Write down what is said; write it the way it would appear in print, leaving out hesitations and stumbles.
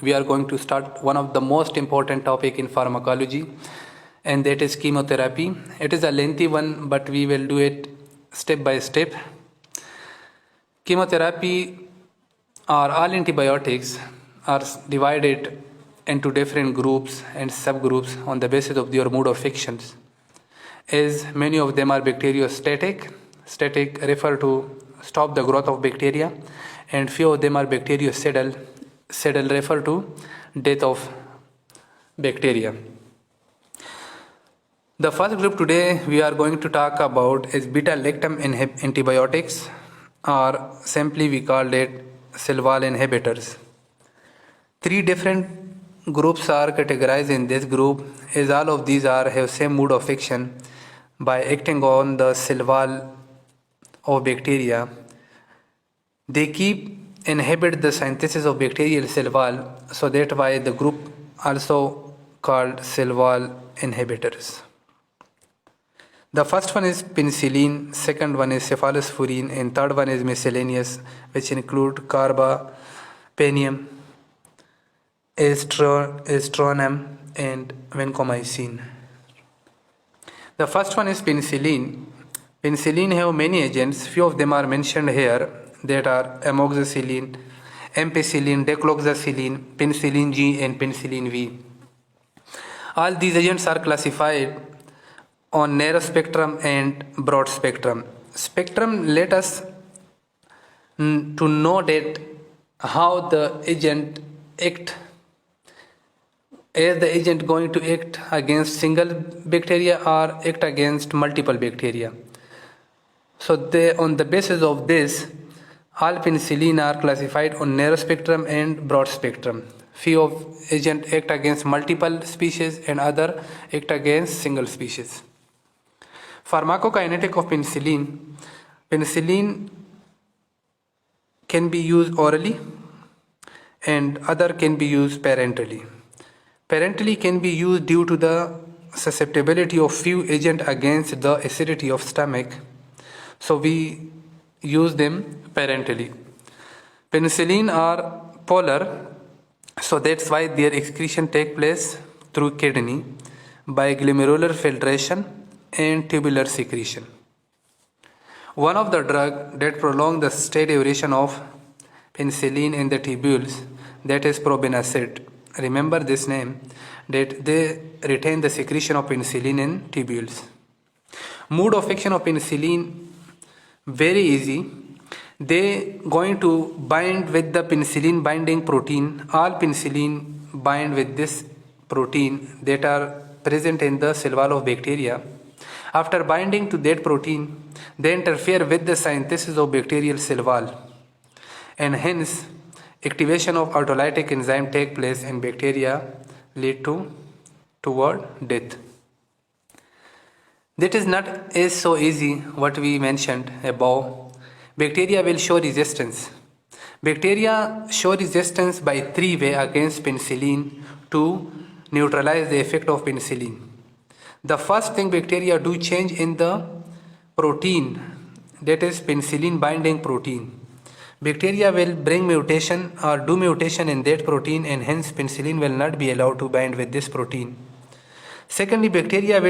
we are going to start one of the most important topic in pharmacology, and that is chemotherapy. It is a lengthy one, but we will do it step by step. Chemotherapy or all antibiotics are divided into different groups and subgroups on the basis of their mode of actions. As many of them are bacteriostatic, static refer to stop the growth of bacteria, and few of them are bactericidal, cidal refer to death of bacteria. The first group today we are going to talk about is beta-lactam antibiotics, or simply we call it cell wall inhibitors. Three different groups are categorized in this group, as all of these have same mode of action by acting on the cell wall of bacteria. They keep inhibit the synthesis of bacterial cell wall, so that's why the group also called cell wall inhibitors. The first one is penicillin, second one is cephalosporin, and third one is miscellaneous, which include carbapenem, azthromycin, and vancomycin. The first one is penicillin. Penicillin have many agents. Few of them are mentioned here, that are amoxicillin, ampicillin, decloxacillin, penicillin G, and penicillin V. All these agents are classified on narrow spectrum and broad spectrum. Spectrum let us to know that how the agent act. Is the agent going to act against single bacteria or act against multiple bacteria? So on the basis of this, all penicillin are classified on narrow spectrum and broad spectrum. Few of agent act against multiple species and other act against single species. Pharmacokinetic of penicillin. Penicillin can be used orally and other can be used parenterally. Parenterally can be used due to the susceptibility of few agents against the acidity of stomach, so we use them parenterally. Penicillin are polar, so that's why their excretion take place through kidney by glomerular filtration and tubular secretion. One of the drugs that prolong the stay duration of penicillin in the tubules, that is probenecid. Remember this name, that they retain the secretion of penicillin in tubules. Mode of action of penicillin, very easy. They going to bind with the penicillin binding protein. All penicillin bind with this protein that are present in the cell wall of bacteria. After binding to that protein, they interfere with the synthesis of bacterial cell wall, and hence activation of autolytic enzyme take place in bacteria, lead toward death. That is not as so easy what we mentioned above. Bacteria will show resistance. Bacteria show resistance by three ways against penicillin to neutralize the effect of penicillin. The first thing bacteria do change in the protein, that is penicillin binding protein. Bacteria will bring mutation or do mutation in that protein, and hence penicillin will not be allowed to bind with this protein. Secondly, bacteria